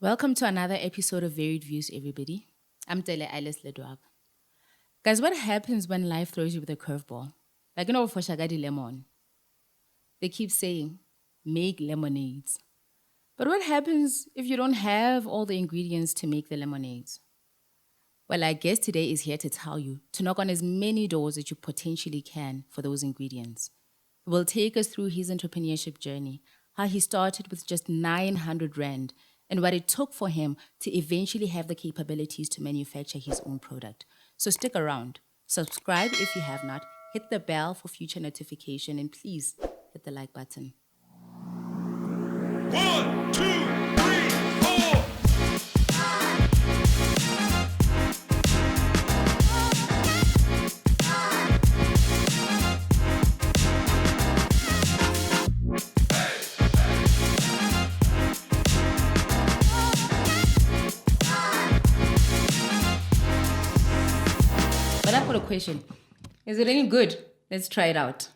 Welcome to another episode of Varied Views, everybody. I'm Tele Alice Ledwab. Guys, what happens when life throws you with a curveball? Like, for Shagadi Lemon. They keep saying, make lemonades. But what happens if you don't have all the ingredients to make the lemonades? Well, I guess today is here to tell you to knock on as many doors as you potentially can for those ingredients. He will take us through his entrepreneurship journey, how he started with just 900 Rand, and what it took for him to eventually have the capabilities to manufacture his own product. So stick around, subscribe if you have not, hit the bell for future notification, and please hit the like button. 1, 2, 3, 4. But I've got a question. Is it any good? Let's try it out.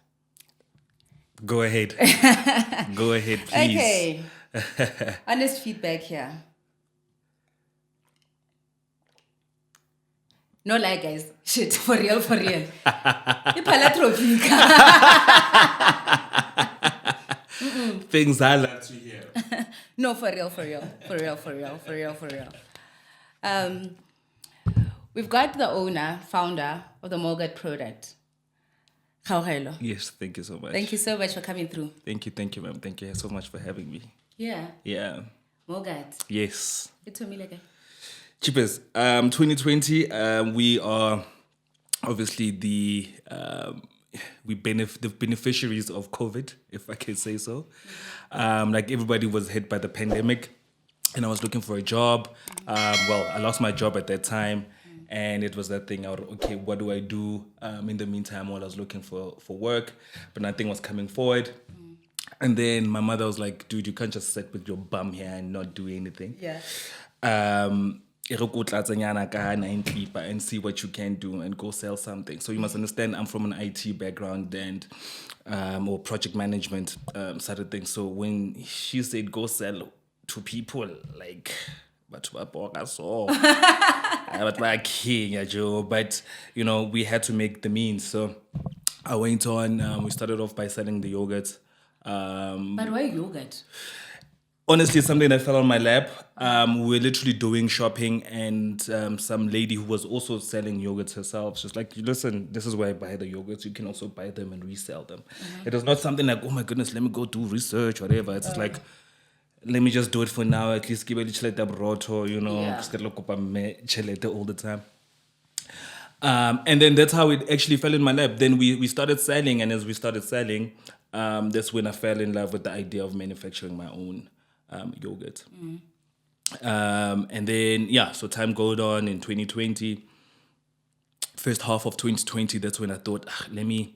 Go ahead. Go ahead, please. Okay. Honest feedback here. No lie, guys. Shit, for real, for real. Things I like to hear. No, for real. We've got the owner, founder of the Mogurt product, Kgaugelo. Yes, thank you so much. Thank you so much for coming through. Thank you, ma'am. Thank you so much for having me. Yeah. Yeah. Mogurt. Yes. It told me like Cheapers. 2020, we are obviously the beneficiaries of COVID, if I can say so. Like everybody was hit by the pandemic, and I was looking for a job. I lost my job at that time. And it was that thing out, okay, what do I do in the meantime while I was looking for work? But nothing was coming forward. And then my mother was like, dude, you can't just sit with your bum here and not do anything. Yeah. And see what you can do and go sell something. So you must understand, I'm from an IT background and or project management side of things. So when she said go sell to people, like, but you know, we had to make the means. So I went on. We started off by selling the yogurt. But why yogurt? Honestly, it's something that fell on my lap. We were literally doing shopping, and some lady who was also selling yogurts herself, she's like, listen, this is where I buy the yogurts. You can also buy them and resell them. It was not something like, oh my goodness, let me go do research, whatever. It's just like, let me just do it for now. At least give it a chelete broto, you know, just get chelete all the time. And then that's how it actually fell in my lap. Then we started selling, and as we started selling, that's when I fell in love with the idea of manufacturing my own yogurt. And then, so time goes on in 2020. First half of 2020, that's when I thought, let me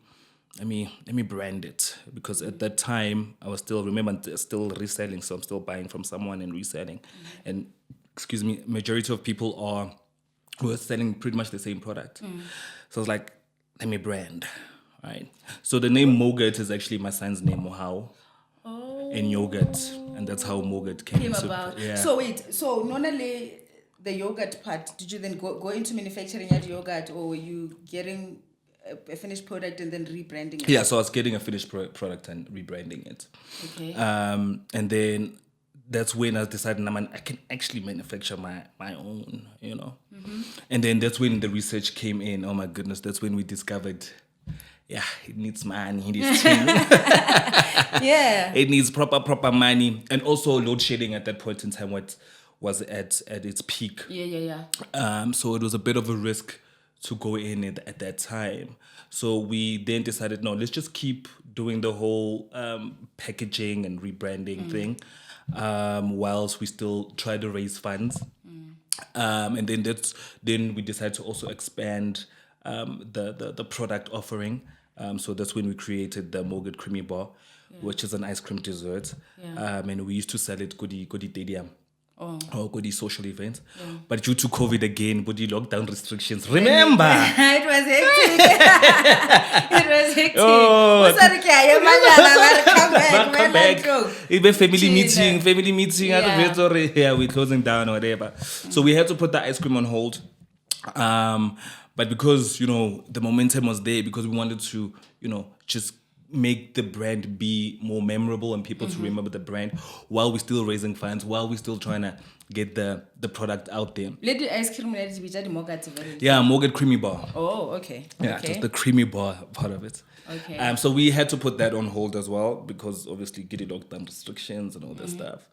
brand it, because at that time I was still reselling, so I'm still buying from someone and reselling. And majority of people were selling pretty much the same product. So I was like, let me brand, right? So the name Mogurt is actually my son's name, Mohau, and yogurt, and that's how Mogurt came about. Yeah. So wait, so not only the yogurt part, did you then go into manufacturing that yogurt, or were you getting a finished product and then rebranding it? Yeah, so I was getting a finished product and rebranding it. Okay. And then that's when I decided I can actually manufacture my own, you know. And then that's when the research came in. Oh my goodness, that's when we discovered, it needs money, it needs Yeah. it needs proper money. And also load shedding at that point in time was at its peak. Yeah. So it was a bit of a risk to go in at that time. So we then decided, no, let's just keep doing the whole packaging and rebranding thing, whilst we still try to raise funds. And then we decided to also expand the product offering. So that's when we created the Mogurt Creamy Bar, which is an ice cream dessert. And we used to sell it Kodi Stadium. or go these social events. But due to COVID again, body lockdown restrictions. Remember, It was hectic. It was hectic. Oh. Sorry, come back. come back. Even family Chile. meeting. Yeah. Yeah, we're closing down or whatever. So we had to put the ice cream on hold. But because the momentum was there, because we wanted to just make the brand be more memorable and people to remember the brand while we're still raising funds, while we're still trying to get the product out there. Let the ice cream let it be just Mogurt. Yeah, Mogurt creamy bar. Oh, okay. Yeah, Okay. just the creamy bar part of it. Okay. So we had to put that on hold as well because obviously getting lockdown restrictions and all that stuff.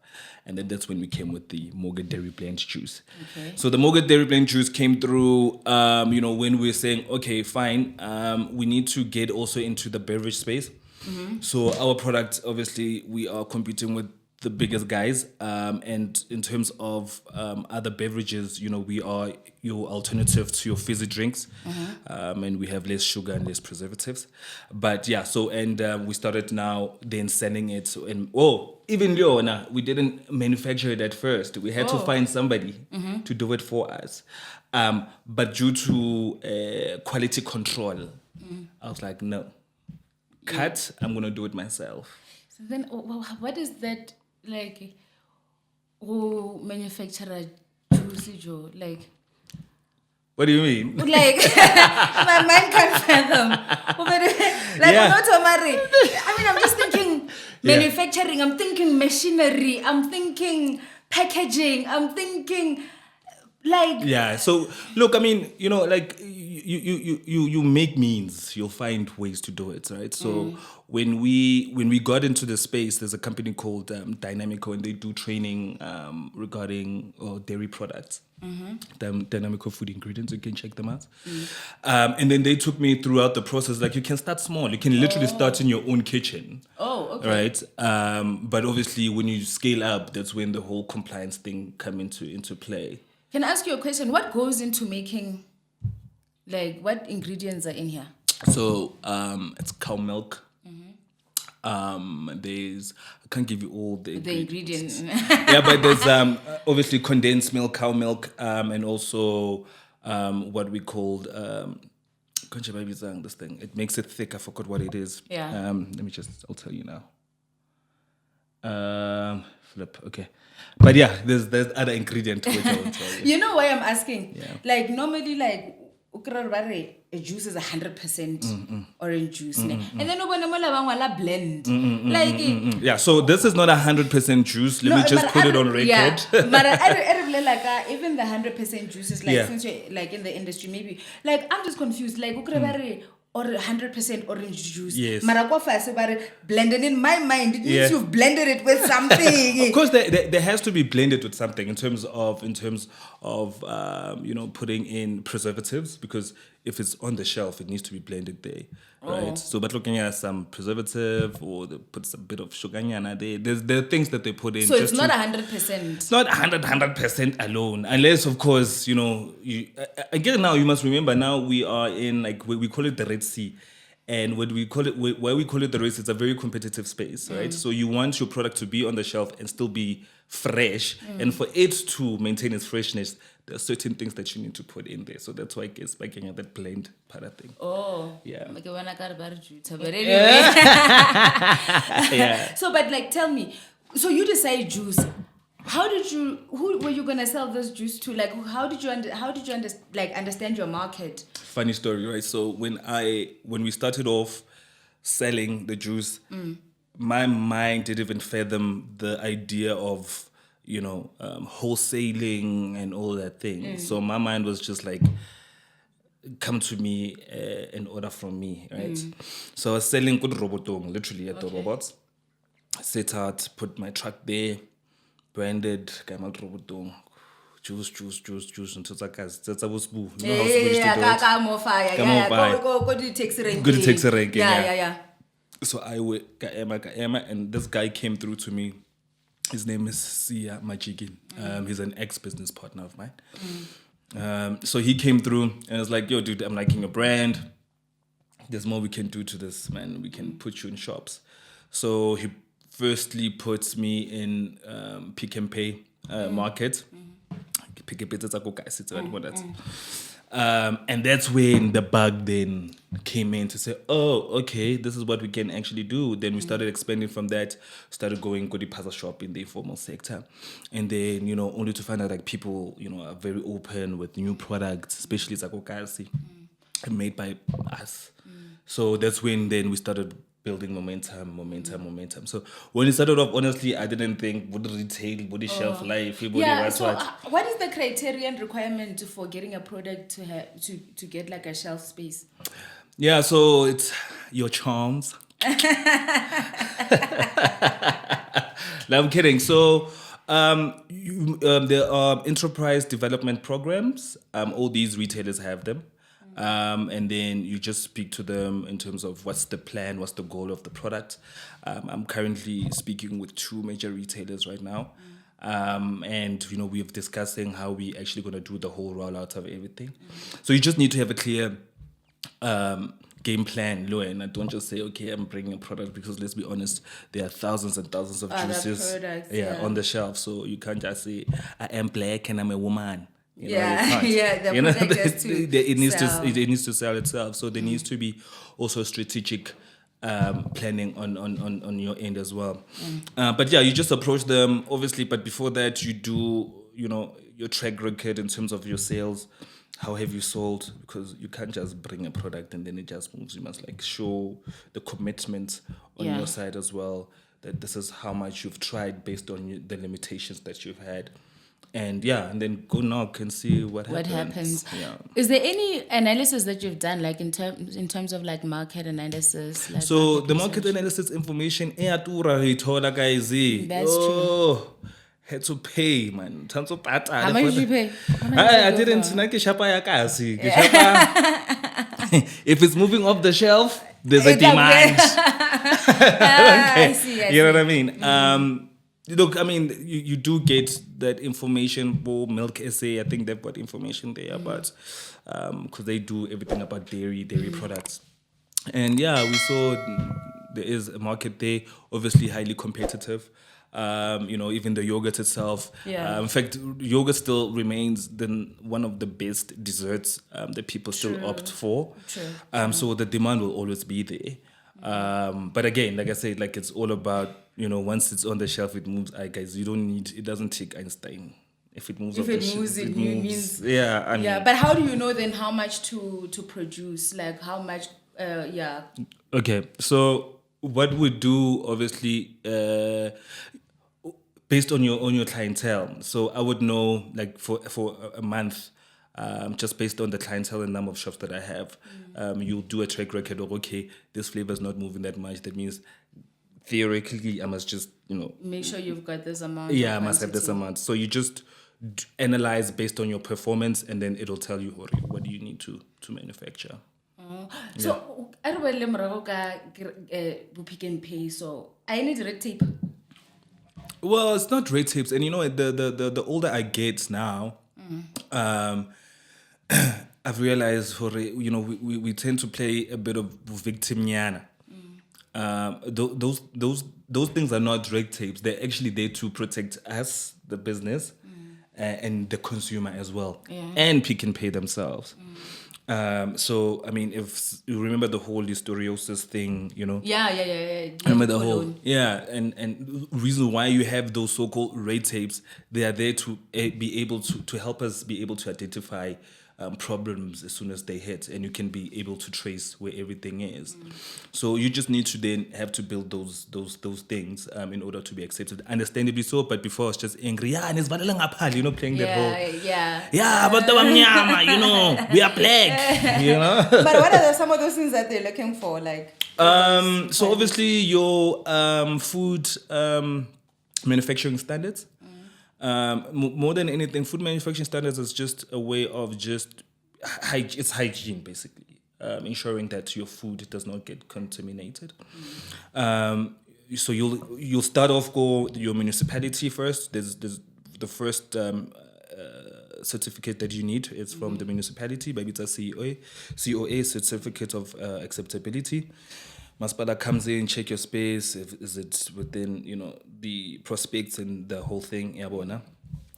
And then that's when we came with the Mogurt Dairy Blend Juice. Okay. So the Mogurt Dairy Blend Juice came through, when we were saying, okay, fine, we need to get also into the beverage space. So our product, obviously, we are competing with the biggest guys. And in terms of other beverages, we are your alternative to your fizzy drinks. And we have less sugar and less preservatives. But yeah, we started now then selling it. So, even Leona, we didn't manufacture it at first. We had to find somebody to do it for us. But due to quality control, I was like, no, cut, I'm going to do it myself. So then, what is that like? Who manufacturer juice, Joe? Like, what do you mean? like my mind can't fathom. Not Omari. I mean, I'm just thinking manufacturing. I'm thinking machinery. I'm thinking packaging. I'm thinking like. Yeah. So look, I mean, you make means, you'll find ways to do it, right? So when we got into the space, there's a company called Dynamico, and they do training regarding dairy products. Dynamico food ingredients, you can check them out. And then they took me throughout the process. Like, you can start small, you can literally start in your own kitchen. Oh, okay. Right. But obviously when you scale up, that's when the whole compliance thing come into play. Can I ask you a question? What goes into making, like, what ingredients are in here? So it's cow milk. There's, I can't give you all the ingredients. Yeah, but there's obviously condensed milk, cow milk, and also what we called this thing. It makes it thick. I forgot what it is. Yeah. I'll tell you now. Flip. Okay. But yeah, there's other ingredient which I will tell you. You know why I'm asking? Yeah. Like, normally, like, a juice is 100% orange juice. And then blend. Yeah, so this is not 100% juice. Let me just put it on record. Yeah, but I like even the 100% juices, like, Yeah. since you're like in the industry, maybe like I'm just confused. Like, or 100% orange juice. Yes. Blended in my mind. It means Yeah. you've blended it with something. Of course, there has to be blended with something in terms of putting in preservatives, because if it's on the shelf, it needs to be blended there, right? So, but looking at some preservative, or they put a bit of sugarnyana there. There are things that they put in. So it's not 100%. It's not 100% alone, unless, of course, again, now you must remember, now we are in, like, we call it the Red Sea. And why we call it the race, it's a very competitive space, right? So you want your product to be on the shelf and still be fresh. And for it to maintain its freshness, there are certain things that you need to put in there. So that's why I guess by getting that blend part of thing. Oh. Yeah. Okay, when I got about juice. But anyway. Yeah. So, but like, tell me, so you decide juice. Who were you gonna sell this juice to? Like, how did you understand your market? Funny story, right? So when we started off selling the juice, my mind didn't even fathom the idea of wholesaling and all that thing. So my mind was just like, come to me and order from me, right? So I was selling good robotong, literally at the robots. Set out, put my truck there, branded, Gamal robotong. Juice, until it's like that's a spoo. You know how Swedish to do it. Go to taxi rank. Go to taxi rank, Yeah. So I went, Emma, and this guy came through to me. His name is Sia Majigin. He's an ex-business partner of mine. So he came through and was like, yo, dude, I'm liking your brand. There's more we can do to this, man. We can put you in shops. So he firstly puts me in Pick and Pay, market. Pick a bit of guys, it's about that. And that's when the bug then came in to say, oh, okay, this is what we can actually do. Then we started expanding from that, started going go the puzzle shop in the informal sector. And then, only to find out like people, are very open with new products, especially Zakokasi, made by us. So that's when then we started building momentum. So when it started off, honestly, I didn't think would retail, would shelf life, what is the criterion requirement for getting a product to have to get like a shelf space? Yeah, so it's your charms. No, I'm kidding. So there are enterprise development programs. All these retailers have them. And then you just speak to them in terms of what's the plan, what's the goal of the product. I'm currently speaking with 2 major retailers right now. And, we're discussing how we actually going to do the whole rollout of everything. So you just need to have a clear game plan, and I don't just say, okay, I'm bringing a product, because let's be honest, there are thousands and thousands of juices on the shelf. So you can't just say, I am black and I'm a woman. The product has to it needs to sell itself. So there needs to be also strategic planning on your end as well. But yeah, you just approach them, obviously. But before that, you do, your track record in terms of your sales. How have you sold? Because you can't just bring a product and then it just moves. You must like show the commitment on your side as well, that this is how much you've tried based on the limitations that you've had. And then go knock and see what happens. Yeah. Is there any analysis that you've done, like in terms of like market analysis? Like so the market analysis information, that's true. Had to pay, man. How much did you pay? I didn't. If it's moving off the shelf, there's a demand. I see. You know what I mean? Look, I mean, you do get that information for Milk SA. I think they've got information there, but because they do everything about dairy products. And we saw there is a market there, obviously highly competitive. Even the yogurt itself. In fact, yogurt still remains one of the best desserts that people still opt for. So the demand will always be there. But again, like I said, like it's all about, once it's on the shelf, it moves. Guys, it doesn't take Einstein. If it moves, it moves. Yeah. But how do you know then how much to produce? Like how much? Okay, so what we do, obviously, based on your clientele. So I would know, like for a month, just based on the clientele and number of shops that I have, you'll do a track record of, okay, this flavor is not moving that much. That means theoretically I must just, make sure you've got this amount. Yeah, I must have this amount. So you just analyze based on your performance, and then it'll tell you what do you need to manufacture. So I don't Pick and Pay. So I need red tape. Well, it's not red tapes, and the older I get now, I've realized we tend to play a bit of victim nyana. Those things are not red tapes. They're actually there to protect us, the business, and the consumer as well, and Pick and Pay themselves. So I mean, if you remember the whole listeriosis thing, remember the whole and reason why you have those so-called red tapes, they are there to be able to help us be able to identify problems as soon as they hit, and you can be able to trace where everything is. So you just need to then have to build those things in order to be accepted, understandably so. But before I was just angry, playing that whole but we are black, But what are some of those things that they're looking for, like? So obviously your food manufacturing standards. More than anything, food manufacturing standards is just a way of it's hygiene, basically, ensuring that your food does not get contaminated. So you'll start off with your municipality first. There's the first certificate that you need. It's from the municipality, maybe it's a COA certificate of acceptability. Maspada comes in, check your space. Is it within, the prospects and the whole thing?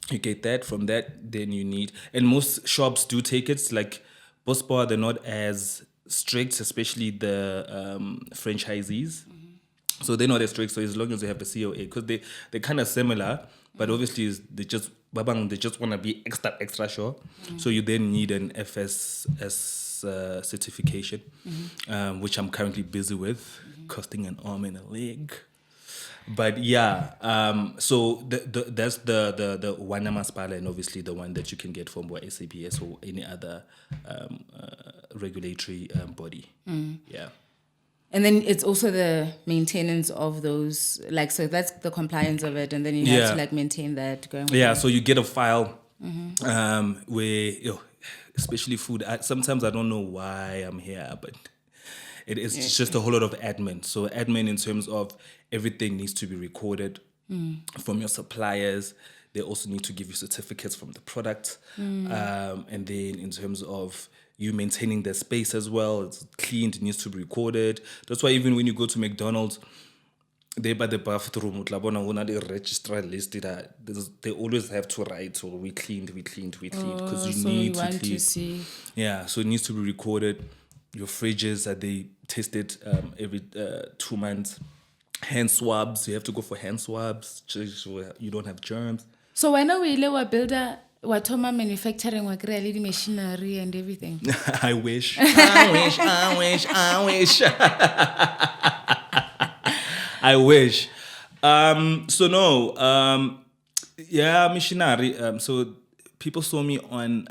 You get that. From that, then you need, and most shops do take it. Like Bospa, they're not as strict, especially the franchisees. So they're not as strict. So as long as they have the COA, because they're kind of similar, but obviously they just want to be extra sure. So you then need an FSS certification, which I'm currently busy with, costing an arm and a leg. But yeah, so that's the Wena Masipala, and obviously the one that you can get from SAPS or any other regulatory body. Yeah. And then it's also the maintenance of those, like, so that's the compliance of it, and then you have to like maintain that going. Yeah, so you get a file where, especially food. Sometimes I don't know why I'm here, but it is just a whole lot of admin. So admin in terms of everything needs to be recorded from your suppliers. They also need to give you certificates from the product. And then in terms of you maintaining the space as well, it's cleaned, it needs to be recorded. That's why even when you go to McDonald's, they by the bathroom, the registrar listed they always have to write, so we cleaned, because you so need you to want clean. to see. Yeah, so it needs to be recorded. Your fridges, they tested every 2 months. Hand swabs, you have to go for hand swabs, just so you don't have germs. So when are we builder, Watoma manufacturing, wa create the machinery and everything? I wish. I wish. So no, yeah, missionary. So people saw me on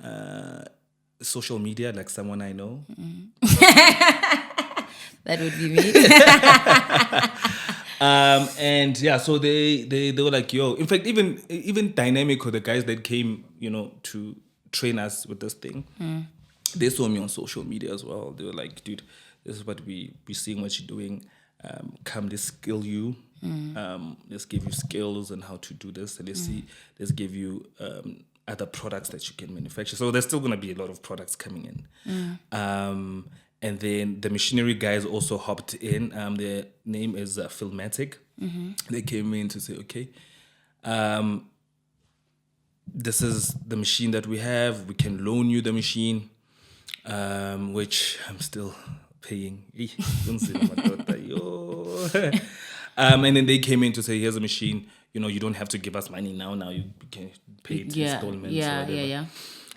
social media, like someone I know. That would be me. And yeah, so they were like, yo. In fact, even Dynamic, or the guys that came, to train us with this thing, they saw me on social media as well. They were like, dude, this is what we seeing what you're doing. Come, let's skill you. Let's give you skills on how to do this, and let's give you other products that you can manufacture. So there's still gonna be a lot of products coming in. And then the machinery guys also hopped in. Their name is Filmatic. They came in to say, okay, this is the machine that we have. We can loan you the machine, which I'm still paying. And then they came in to say, here's a machine. You don't have to give us money now. Now you can pay it installments. Yeah.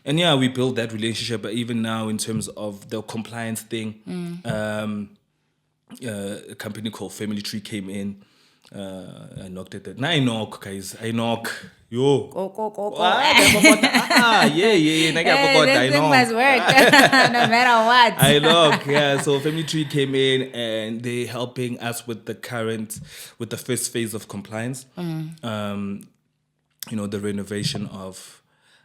And yeah, we built that relationship. But even now, in terms of the compliance thing, a company called Family Tree came in. I knocked at that. Now I knock, guys. I knock. Yo. Yeah. This thing must work, no matter what. I knock. Yeah. So Family Tree came in, and they helping us with the first phase of compliance. The renovation of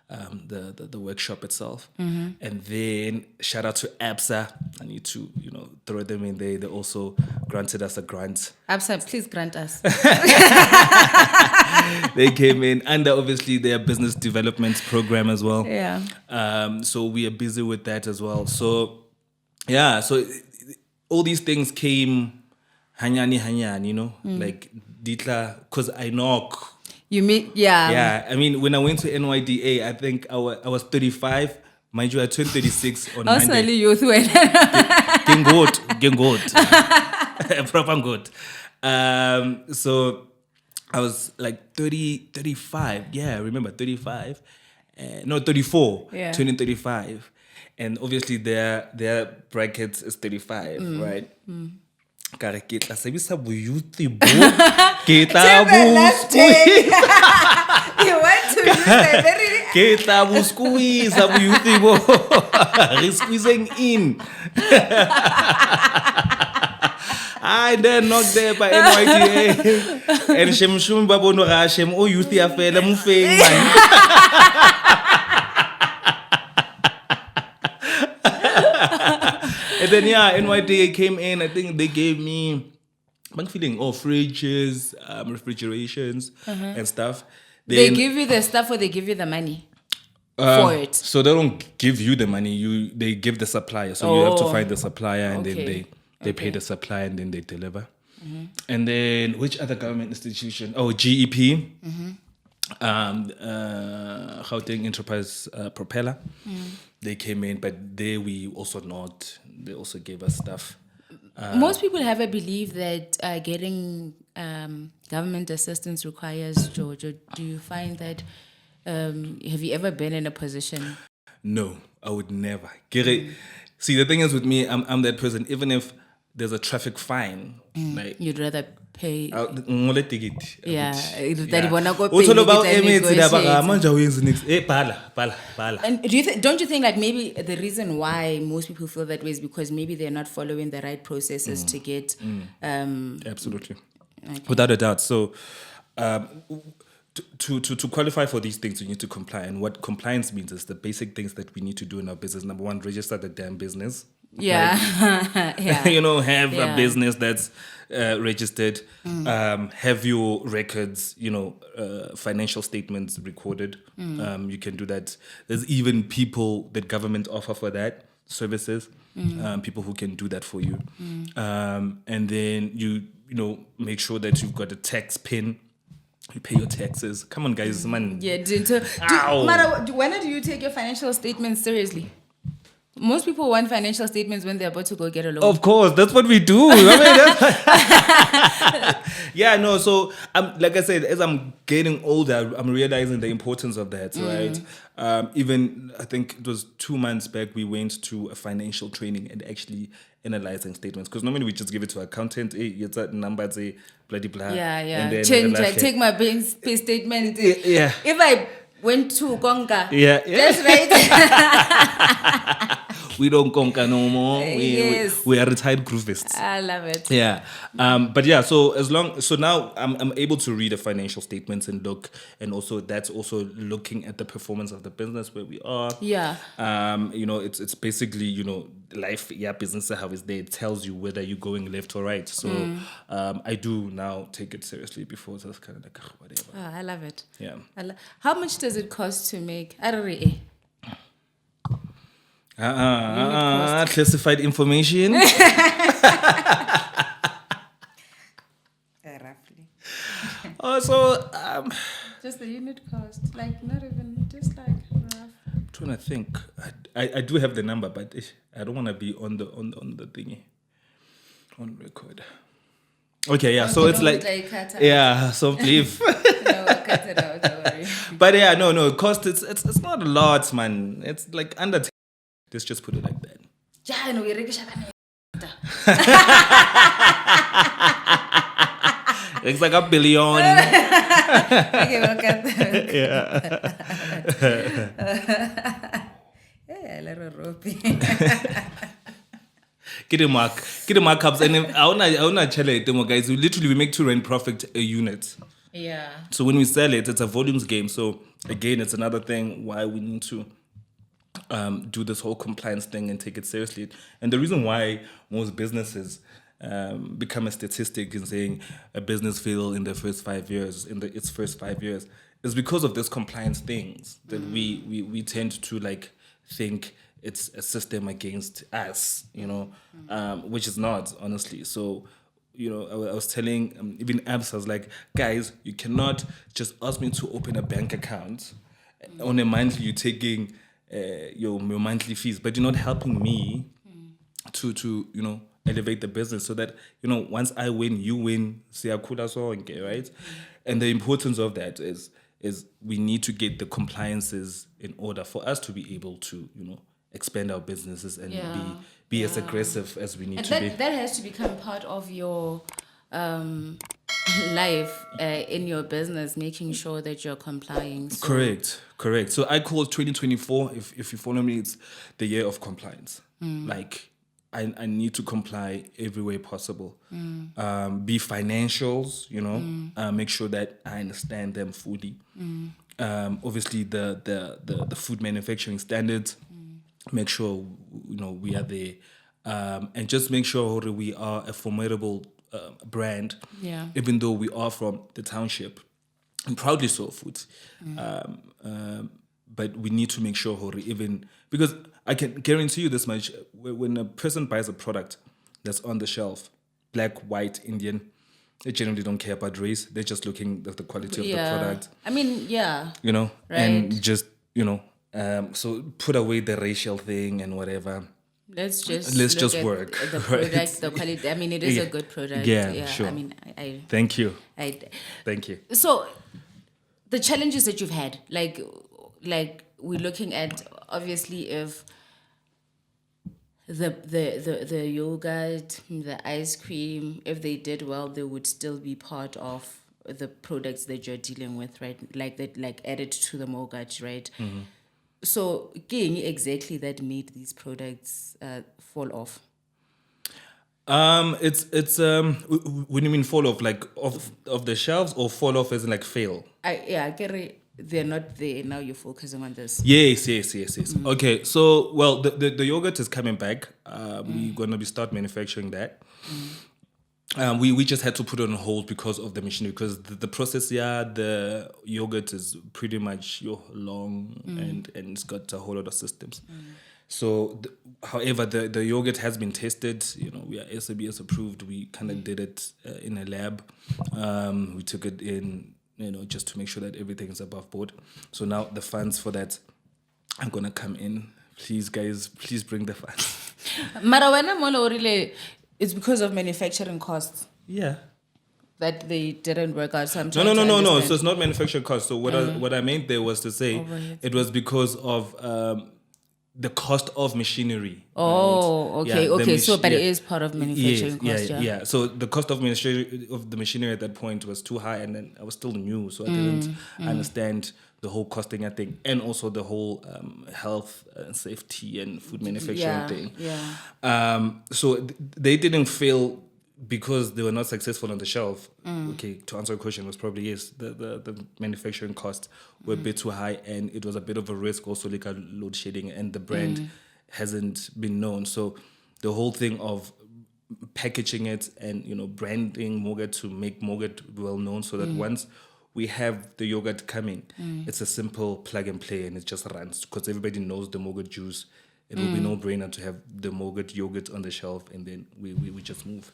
the workshop itself. And then shout out to ABSA. I need to throw them in there. They also granted us a grant. ABSA, please grant us. They came in under obviously their business development program as well. Yeah. So we are busy with that as well. So yeah, so all these things came hanyani, like Ditla, because I knock. You mean, yeah. Yeah, I mean, when I went to NYDA, I think I was 35. Mind you, I turned 36 on Monday. Also, youth when. Getting good. Proper good. So I was like 35. Yeah, I remember 35. No, 34. Yeah. Turning 35. And obviously their brackets is 35, right? Kare ke tla sebisa boyuti bo ke tla You went to use a very... ke tla bo squeeze boyuti bo re squeezing in. I then knocked there by NYDA and Shemshum Babono Rashem, oh youth ya fela mo feng man. And then NYDA came in. I think they gave me, I'm feeling fridges, refrigerations and stuff. They give you the stuff or they give you the money for it? So they don't give you the money. They give the supplier. So you have to find the supplier, and then they pay the supplier, and then they deliver. And then which other government institution? Oh, GEP. Gauteng Enterprise Propeller. They came in, but there we also not. They also gave us stuff. Most people have a belief that getting government assistance requires Jojo. Do you find that? Have you ever been in a position? No, I would never. See, the thing is with me, I'm that person. Even if there's a traffic fine, like You'd rather pay. ngole ticket. Yeah, Yeah. that you wanna go pay, Uthole you ba get a emetse la ba negotiate. manje awenzi nix. Bhala. And don't you think like maybe the reason why most people feel that way is because maybe they're not following the right processes to get Absolutely. Without a doubt. So, to qualify for these things, you need to comply. And what compliance means is the basic things that we need to do in our business. Number one, register the damn business. yeah. Yeah. Have Yeah. a business that's registered. Have your records, financial statements recorded. You can do that. There's even people that government offer for that services. People who can do that for you. And then you make sure that you've got a tax pin. You pay your taxes. Come on, guys, man. Yeah. Ow. Mara, when do you take your financial statements seriously? Most people want financial statements when they're about to go get a loan. Of course, that's what we do. I mean, yeah, no. So, like I said, as I'm getting older, I'm realizing the importance of that, right? Even I think it was 2 months back, we went to a financial training and actually analyzing statements. Because normally we just give it to accountant. Hey, it's a number, say bloody blah. Yeah. And then Change. like, Take my pay statement. Yeah. If I went to Gonga, Yeah. that's right. We don't conquer no more. Yes. We are retired groovists. I love it. Yeah. But yeah, so now I'm able to read the financial statements and look, and also that's also looking at the performance of the business where we are. Yeah. It's basically, life, business how is there. It tells you whether you're going left or right. So I do now take it seriously. Before it was kind of like whatever. Oh, I love it. Yeah. How much does it cost to make? I don't really. Classified information. Roughly. Also, Just the unit cost, like not even just like rough. I'm trying to think. I do have the number, but I don't want to be on the thingy on record. Okay, yeah. So it's no, like cut out. yeah. So please. No, cut it out. Don't worry. But yeah, no. Cost it's not a lot, man. It's like under. Let's just put it like that. Yeah, no, we're It's like $1 billion. okay, we'll cut that. Yeah, a little ropey. Get a markups, and I wanna tell you, guys. We make R2 profit a unit. Yeah. So when we sell it, it's a volumes game. So again, it's another thing why we need to do this whole compliance thing and take it seriously. And the reason why most businesses become a statistic in saying a business failed in the first 5 years, its first 5 years, is because of this compliance things that we tend to like think it's a system against us, which is not, honestly. So, I was telling even Abs, I was like, guys, you cannot just ask me to open a bank account on a monthly. You're taking your monthly fees, but you're not helping me to elevate the business so that once I win, you win. Right? And the importance of that is we need to get the compliances in order for us to be able to expand our businesses and be as aggressive as we need And to be. that has to become part of your life in your business, making sure that you're complying. So. Correct. So I call 2024, if you follow me, it's the year of compliance. Like I need to comply every way possible. Be financials, make sure that I understand them fully. Obviously the food manufacturing standards, make sure we are there. And just make sure we are a formidable brand, even though we are from the township, and proudly so food. But we need to make sure because I can guarantee you this much: when a person buys a product that's on the shelf, black, white, Indian, They generally don't care about race. They're just looking at the quality of the Yeah. product, I mean, yeah. you know, Right. and just, you know, so put away the racial thing and whatever. Let's just Let's look just at work, the right? product, the quality. I mean, it is Yeah. a good product. Yeah, sure. I mean, Thank you. I Thank you. so the challenges that you've had, like we're looking at, obviously, if the yogurt, the ice cream, if they did well, they would still be part of the products that you're dealing with, right? Like that, like added to the Mogurt, right? So, again, exactly that made these products fall off. When you mean fall off, like off the shelves, or fall off as in like fail? I get it. They're not there now. You're focusing on this. Yes. Okay, so well, the yogurt is coming back. We're gonna be start manufacturing that. We just had to put it on hold because of the machinery, because the process, the yogurt is pretty much long and it's got a whole lot of systems. So, however, the yogurt has been tested. You know, we are SABS approved. We kind of did it in a lab. We took it in, you know, just to make sure that everything is above board. So now the funds for that are gonna come in. Please, guys, please bring the funds. Mara wena molo orile, it's because of manufacturing costs Yeah. that they didn't work out. So I'm No. trying to understand. So it's not manufacturing cost. So what I meant there was to say Overheads. it was because of the cost of machinery. Oh, right? okay, the okay. So, but it yeah. is part of manufacturing cost, Yeah. So the cost of the machinery at that point was too high, and then I was still new, so I didn't understand the whole costing thing, and also the whole health and safety and food manufacturing thing. Yeah. So they didn't fail because they were not successful on the shelf. Okay, to answer your question, was probably yes. The manufacturing costs were a bit too high, and it was a bit of a risk also, like a load shedding, and the brand hasn't been known. So the whole thing of packaging it and, you know, branding Mogurt to make Mogurt well known, so that once we have the yogurt coming, it's a simple plug and play, and it just runs because everybody knows the Mogurt juice. It will be no brainer to have the Mogurt yogurt on the shelf, and then we just move.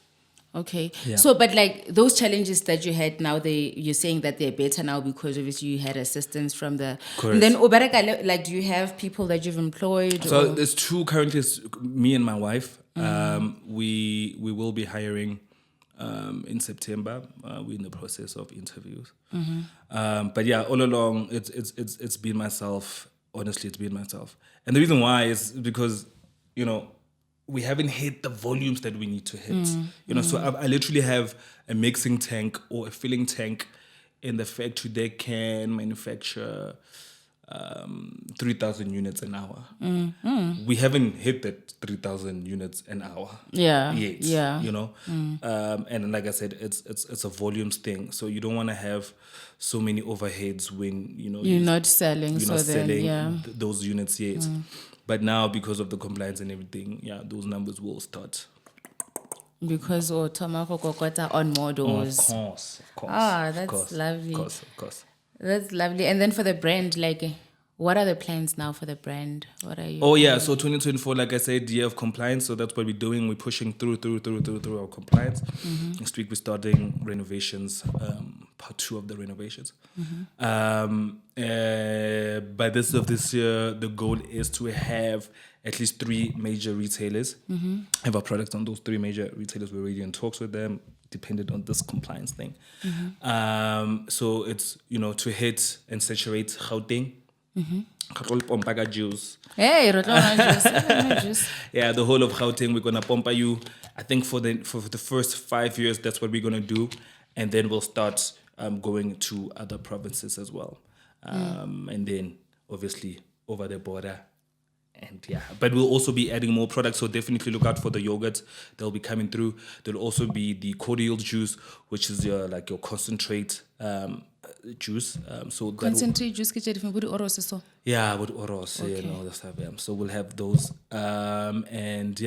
Okay. Yeah. So, but like those challenges that you had now, you're saying that they're better now because obviously you had assistance from the. Correct. And then Obereka, like, do you have people that you've employed? So or? there's two currently, it's me and my wife. We will be hiring in September. We're in the process of interviews. But yeah, all along it's been myself. Honestly, it's been myself. And the reason why is because, you know, we haven't hit the volumes that we need to hit. You know, so I literally have a mixing tank or a filling tank in the factory that can manufacture 3,000 units an hour. We haven't hit that 3,000 units an hour. Yeah. Yet, Yeah. you know, and like I said, it's a volumes thing. So you don't want to have so many overheads when, you know, You're not selling. you're So not then, selling yeah. those units yet. But now, because of the compliance and everything, those numbers will start. Because Tomako Kokota on more Of doors. course. Ah, that's lovely. Of course. That's lovely. And then for the brand, like, what are the plans now for the brand? What are you? Oh yeah, so 2024, like I said, year of compliance. So that's what we're doing. We're pushing through our compliance. Next week we're starting renovations, part 2 of the renovations. By this of this year, the goal is to have at least 3 major retailers. Have our products on those 3 major retailers. We're already in talks with them, dependent on this compliance thing. So it's, you know, to hit and saturate Gauteng. Juice. Hey, Rotona juice. Yeah, the whole of Gauteng, we're gonna pompa you. I think for the first 5 years, that's what we're gonna do, and then we'll start going to other provinces as well, and then obviously over the border. And but we'll also be adding more products, so definitely look out for the yogurts. They'll be coming through. There'll also be the cordial juice, which is your concentrate juice. So Concentrate juice, kitchen different with oros so. yeah, with oros, Okay. you know, that's how, so we'll have those. And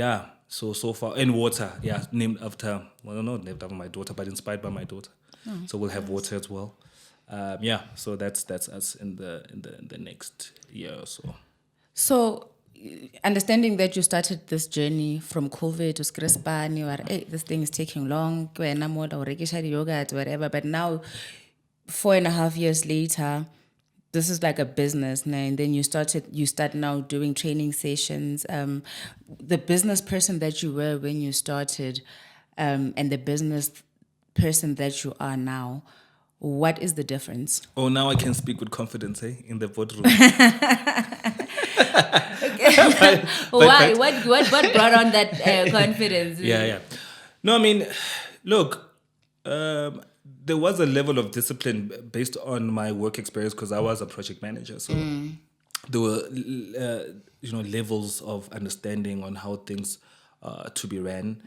so far, and water, named after, well, not named after my daughter, but inspired by my daughter. So we'll have water as well. So that's us in the next year or so. So understanding that you started this journey from COVID to Skrispani, or hey, this thing is taking long, wena moda o rekisha di-yogurt, whatever. But now, 4.5 years later, this is like a business now, and then you start now doing training sessions. The business person that you were when you started, and the business person that you are now, what is the difference? Oh, now I can speak with confidence, in the boardroom. Why? What brought on that confidence? Yeah. No, I mean, look, there was a level of discipline based on my work experience because I was a project manager. So there were, levels of understanding on how things to be ran.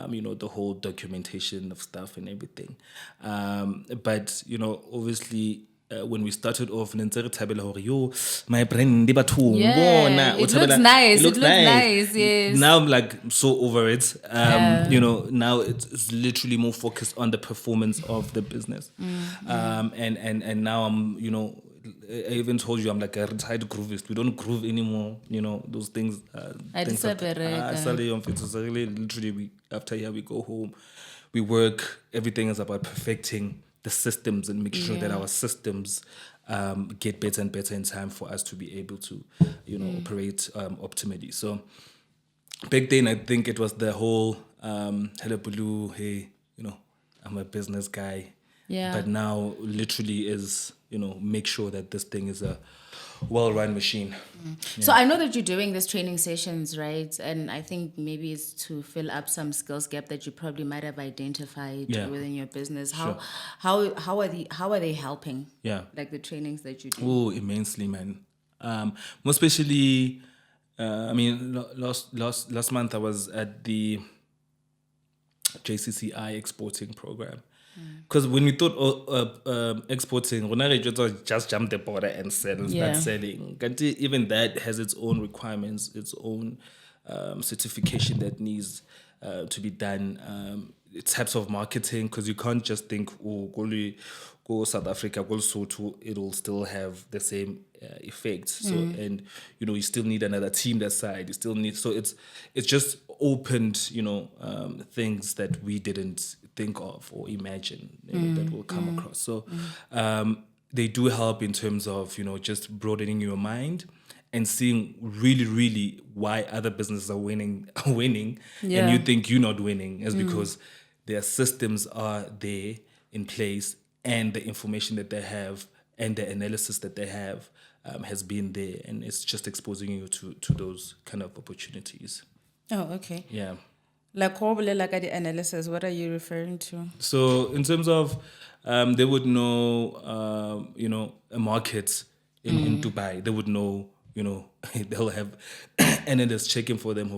The whole documentation of stuff and everything. But obviously. When we started off, my brand, Yeah, it looks nice. It looks nice. Yes. Now I'm like so over it. Now it's literally more focused on the performance of the business. And now I'm, I even told you I'm like a retired groovist. We don't groove anymore. Those things. Things literally, after here we go home, we work. Everything is about perfecting the systems and make sure that our systems get better and better in time for us to be able to, operate optimally. So back then, I think it was the whole, hello, Bulu, hey, I'm a business guy. Yeah. But now literally is, make sure that this thing is a well-run machine. Yeah. So I know that you're doing these training sessions, right? And I think maybe it's to fill up some skills gap that you probably might have identified within your business. How are they helping? Yeah. Like the trainings that you do. Oh, immensely, man. More especially, last month I was at the JCCI exporting program. Because when we thought exporting, just jump the border and sell, start selling. Even that has its own requirements, its own certification that needs to be done. Types of marketing, because you can't just think, go South Africa, go Lesotho, it'll still have the same effects. So, and you still need another team that side. You still need, so it's just opened, things that we didn't think of or imagine that will come across. So they do help in terms of, just broadening your mind and seeing really, really why other businesses are winning, and you think you're not winning is because their systems are there in place and the information that they have and the analysis that they have has been there, and it's just exposing you to those kind of opportunities. Oh, okay. Yeah. Like the analysis, what are you referring to? So in terms of, they would know, a market in Dubai. They would know, they'll have analysts checking for them.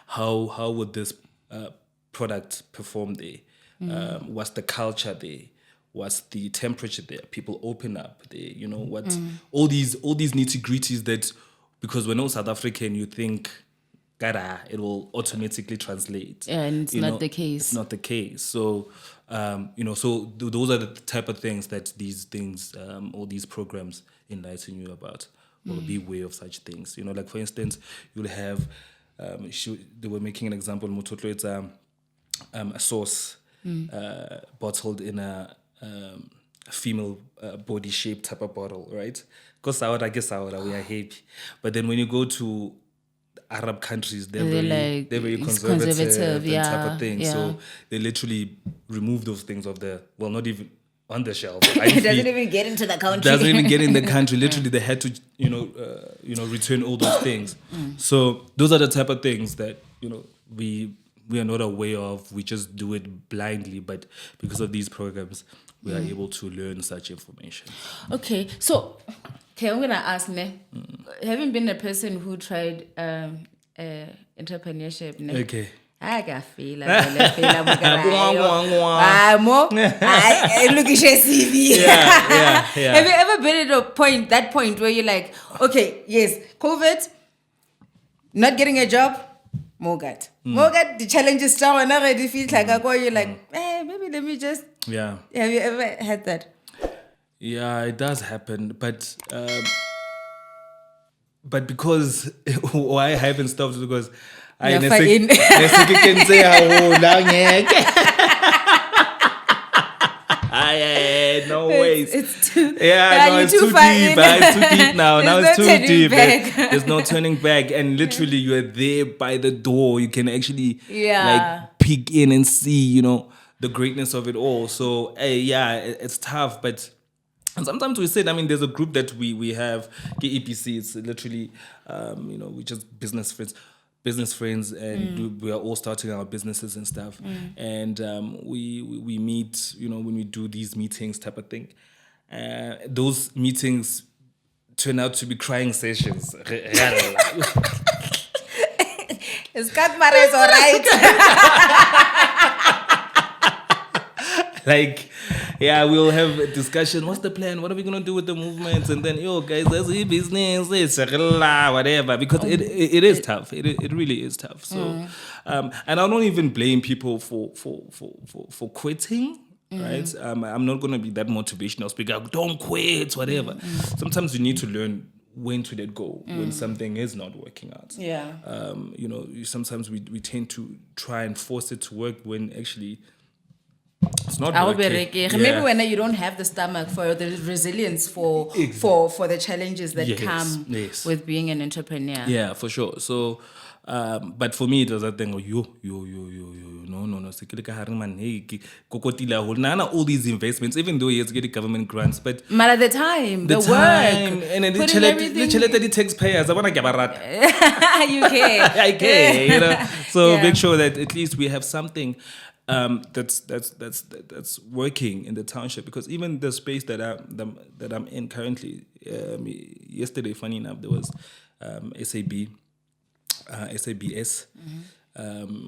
How would this product perform there? What's the culture there? What's the temperature there? People open up there. All these nitty gritties that, because we're not South African, you think, it will automatically translate. And it's not the case. It's not the case. So, so those are the type of things that these things, all these programs enlighten you about, or be aware of such things. Like for instance, you'll have, they were making an example, Mutotlo, it's a sauce bottled in a female body shape type of bottle, right? Because we are happy. But then when you go to Arab countries, they're very conservative and type of thing. Yeah. So they literally remove those things not even on the shelf. It doesn't even get into the country. Doesn't even get in the country. Literally, they had to, return all those things. So those are the type of things that we are not aware of. We just do it blindly. But because of these programs, we are able to learn such information. Okay, so I'm gonna ask, having been a person who tried entrepreneurship, Okay. I can feel look at your CV. Yeah. Have you ever been at that point where you're like, okay, yes, COVID, not getting a job, Mogurt, the challenge is strong and already feels like you're like, maybe let me just. Yeah. Have you ever had that? Yeah, it does happen, but but because why I haven't stopped because I You're fine. can say how long no ways. It's too. Yeah, no, you're it's too too far deep. in. It's too deep now. Now There's it's no too turning deep. back. There's no turning back. And literally, you're there by the door. You can actually like peek in and see, the greatness of it all. So, hey, yeah, it's tough, but. And sometimes we said, I mean, there's a group that we have, EPC. It's literally, we just business friends, and we are all starting our businesses and stuff. And we meet, when we do these meetings type of thing. Those meetings turn out to be crying sessions. It's got my rays all right. Like, yeah, we'll have a discussion. What's the plan? What are we gonna do with the movements? And then, guys, that's your business. It's whatever. Because it is tough. It really is tough. So, and I don't even blame people for quitting. Right? I'm not gonna be that motivational speaker. Don't quit, whatever. Sometimes you need to learn when to let go when something is not working out. Yeah. Sometimes we tend to try and force it to work when actually. It's not I'll working. be maybe when you don't have the stomach for the resilience for the challenges that come with being an entrepreneur. Yeah, for sure. So, but for me, it was that thing. No. Hey, Kokota, all these investments, even though he's getting government grants, but at the time, the work, and then putting everything. the taxpayers. I want to give a rat. You care. I care. So make sure that at least we have something. That's working in the township, because even the space that I'm in currently, yesterday, funny enough, there was SABS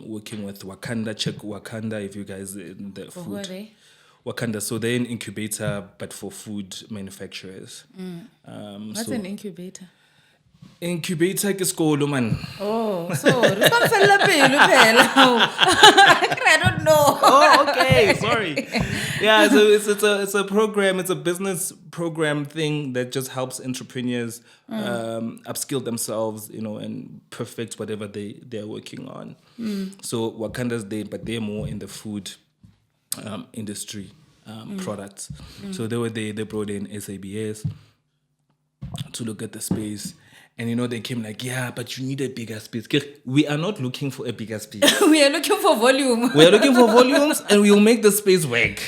working with Wakanda. Check Wakanda if you guys in the food. Who are they? Wakanda, so they're an incubator, but for food manufacturers. What's an incubator? Incubator ke skolo man. Oh, so I don't know. Oh, okay, sorry. Yeah, so it's a program, it's a business program thing that just helps entrepreneurs upskill themselves, and perfect whatever they're working on. So Wakanda's there, but they're more in the food industry products. So they were there, they brought in SABS to look at the space. And they came like, yeah, but you need a bigger space. We are not looking for a bigger space. We are looking for volume. We are looking for volumes, and we will make the space work,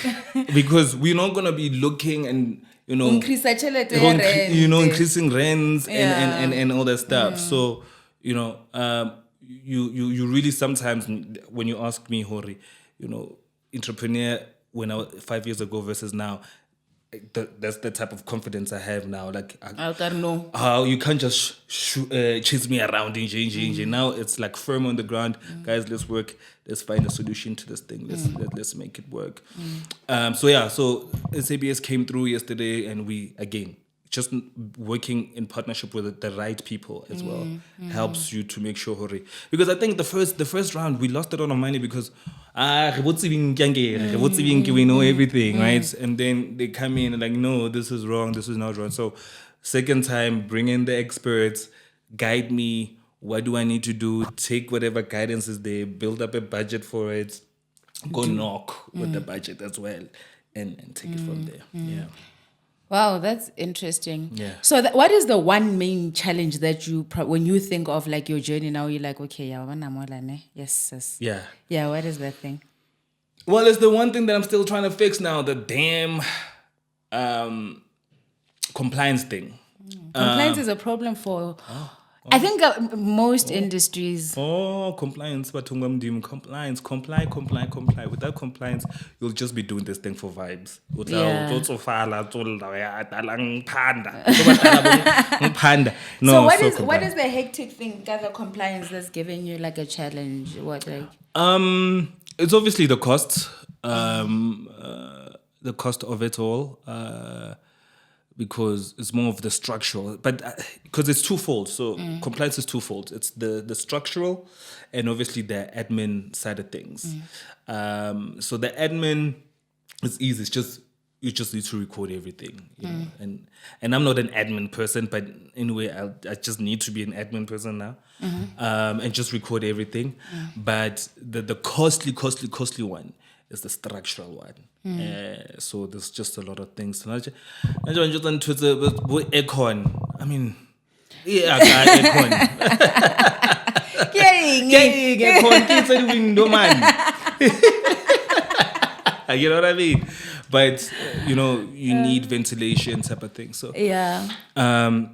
because we're not gonna be looking and increasing rents and all that stuff. So you really sometimes, when you ask me, Hori, entrepreneur when I was 5 years ago versus now. That's the type of confidence I have now. Like, I don't know how you can't just chase me around in Now it's like firm on the ground, guys. Let's work. Let's find a solution to this thing. Let's make it work. So SABS came through yesterday, and we again just working in partnership with the right people as well helps you to make sure, Hori. Because I think the first round we lost a lot of money because we know everything, right? And then they come in and like, no, this is wrong, this is not wrong. So second time, bring in the experts, guide me. What do I need to do? Take whatever guidance is there, build up a budget for it, go knock with the budget as well, and take it from there. Yeah. Wow, that's interesting. Yeah. So what is the one main challenge that when you think of like your journey now, you're like, okay, yes. Yeah. Yeah, what is that thing? Well, it's the one thing that I'm still trying to fix now, the damn compliance thing. Compliance is a problem for... I think most industries... Compliance. Compliance. Comply. Without compliance, you'll just be doing this thing for vibes. No, so what is the hectic thing, the compliance that's giving you like a challenge? What like? It's obviously the cost. The cost of it all. Because it's more of the structural, but because it's twofold. So compliance is twofold. It's the structural and obviously the admin side of things. So the admin is easy. It's just you just need to record everything, you know. And I'm not an admin person, but anyway, I just need to be an admin person now, and just record everything. But the costly one is the structural one. So there's just a lot of things. I just on Twitter with Econ. I mean, yeah, Econ. Econ, kids are doing no man. You know what I mean? But you know, you need ventilation type of thing. So Yeah.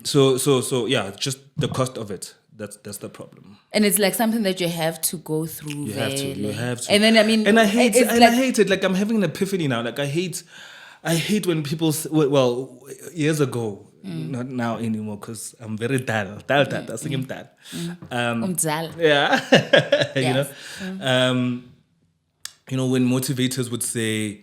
So yeah, just the cost of it. That's the problem. And it's like something that you have to go through. You have to. And then I mean, and I hate it's it. Like I'm having an epiphany now. Like I hate when people. Well, years ago, not now anymore, because I'm very dull. I think I'm dull. Umzal. Yeah, Yes. You know, when motivators would say,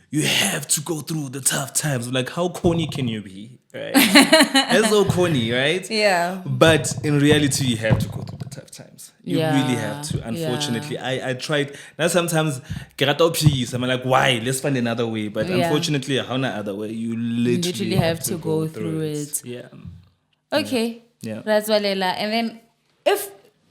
you have to go through the tough times. Like, how corny can you be? Right? That's so corny, right? Yeah. But in reality, you have to go through the tough times. You Yeah. really have to. Unfortunately, I tried. Now sometimes, I'm like, why? Let's find another way. But unfortunately, how no other way? You literally have to go through it. Yeah. Okay. Yeah. That's Walela. And then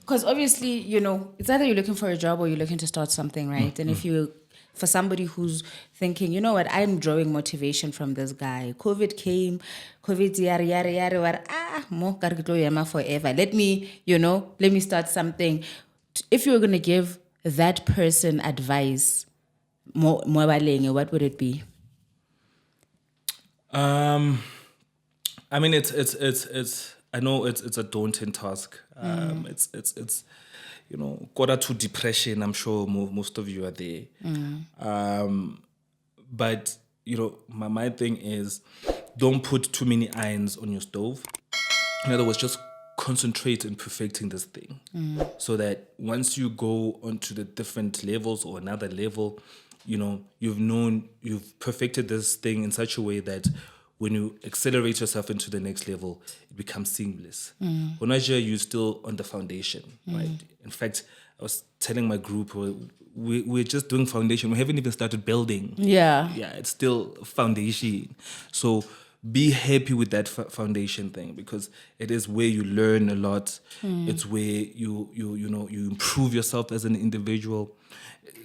because obviously, you know, it's either you're looking for a job or you're looking to start something, right? And if you, for somebody who's thinking, you know what, I'm drawing motivation from this guy. COVID came, yara, mo karikitlo yama forever. Let me start something. If you were going to give that person advice, what would it be? I mean, it's. I know it's a daunting task. It's you know, quarter to depression. I'm sure most of you are there. But you know, my thing is, don't put too many irons on your stove. In other words, just concentrate in perfecting this thing, so that once you go onto the different levels or another level, you know, you've perfected this thing in such a way that when you accelerate yourself into the next level, it becomes seamless. When you're still on the foundation, right? In fact, I was telling my group, we're just doing foundation. We haven't even started building. Yeah. Yeah, it's still foundation. So be happy with that foundation thing, because it is where you learn a lot. It's where you improve yourself as an individual.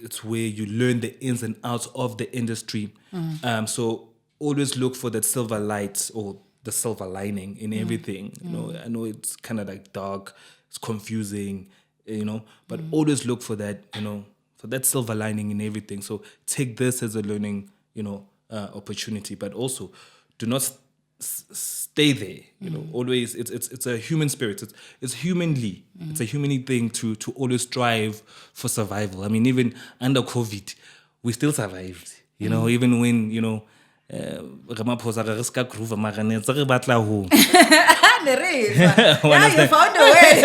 It's where you learn the ins and outs of the industry. So always look for that silver light or the silver lining in everything. You know, I know it's kind of like dark, it's confusing, you know, but always look for that, you know, for that silver lining in everything. So take this as a learning, you know, opportunity, but also do not stay there. You know, always it's a human spirit. It's humanly. It's a humanly thing to always strive for survival. I mean, even under COVID, we still survived. You know, even when, you know, Ramaphosa re ska groove mara ne tse re batla ho Yeah, you found a way.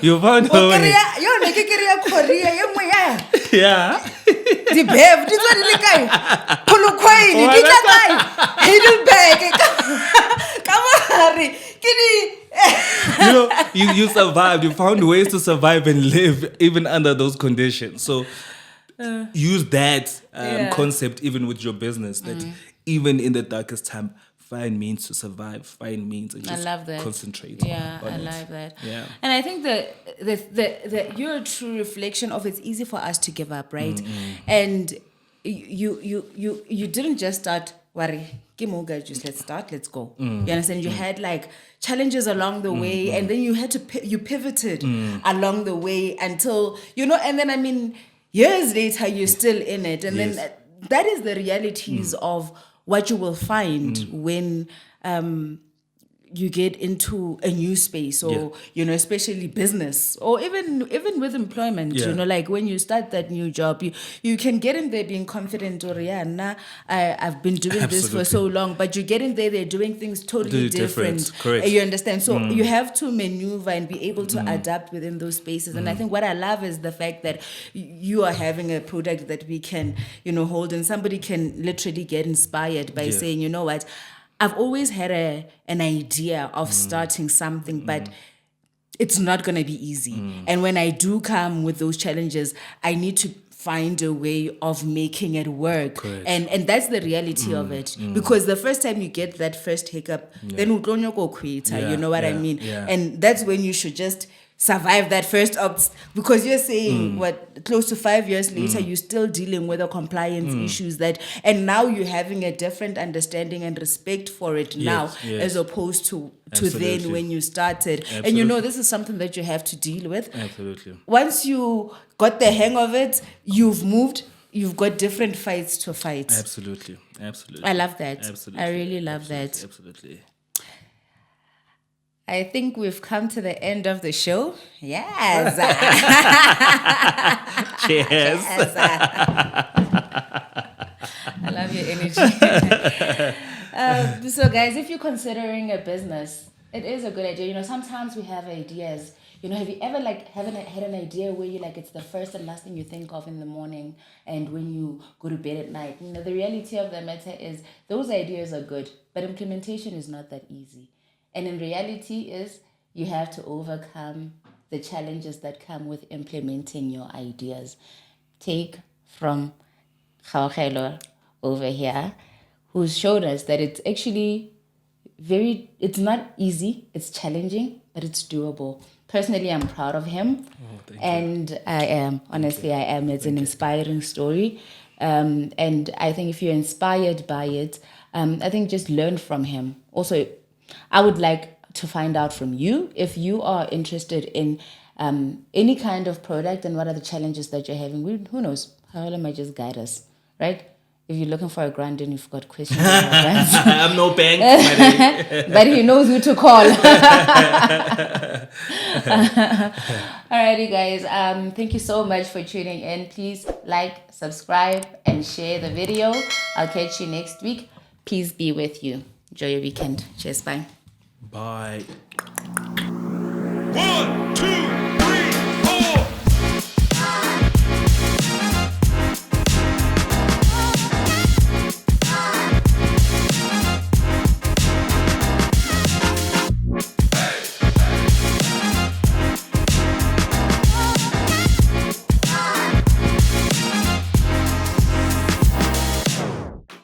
you found a way. Yo ne ke kere Korea ye ngwe ya. Yeah. Di bev di tswa di le kae? Polokwane di tla kae? Heidelberg. Come on. Ke di You know, you survived. You found ways to survive and live even under those conditions. So use that concept even with your business, that even in the darkest time, find means to survive, find means, and just concentrate. Yeah, on I it. love that. Yeah. And I think the you're a true reflection of it's easy for us to give up, right? And you didn't just start worry. Just let's start, let's go. You understand? You had like challenges along the way, and then you had to you pivoted along the way until, you know, and then I mean, years later you're still in it, and then that is the realities of what you will find when you get into a new space, or you know, especially business, or even with employment. You know, like when you start that new job, you can get in there being confident, or I've been doing this for so long, but you get in there, they're doing things totally different. Correct. You understand? So you have to maneuver and be able to adapt within those spaces. And I think what I love is the fact that you are having a product that we can, you know, hold, and somebody can literally get inspired by saying, you know what, I've always had an idea of starting something, but it's not going to be easy. And when I do come with those challenges, I need to find a way of making it work. Correct. And that's the reality of it. Because the first time you get that first hiccup, then utlonyo go quit, you know what I mean? Yeah. And that's when you should just survive that first because you're saying what close to 5 years later you're still dealing with the compliance issues and now you're having a different understanding and respect for it now as opposed to then Absolutely. when you started. And Absolutely. this is something that you have to deal with. Absolutely. Once you got the hang of it, you've moved, you've got different fights to fight. Absolutely. Absolutely. I love that. Absolutely. I really love that. Absolutely. I think we've come to the end of the show. Yes. Cheers. I love your energy. So guys, if you're considering a business, it is a good idea. Sometimes we have ideas. Have you ever had an idea where it's the first and last thing you think of in the morning and when you go to bed at night? The reality of the matter is those ideas are good, but implementation is not that easy. And in reality is you have to overcome the challenges that come with implementing your ideas. Take from Kgaugelo over here, who's showed us that it's actually it's not easy, it's challenging, but it's doable. Personally, I'm proud of him. And I am, honestly, I am. It's an inspiring story. And I think if you're inspired by it, I think just learn from him. Also, I would like to find out from you if you are interested in any kind of product and what are the challenges that you're having. Who knows? Kgaugelo might just guide us, right? If you're looking for a grant and you've got questions about grants. I'm no bank, my day. But he knows who to call. Alrighty, guys. Thank you so much for tuning in. Please like, subscribe, and share the video. I'll catch you next week. Peace be with you. Enjoy your weekend. Cheers. Bye. Bye. 1, 2,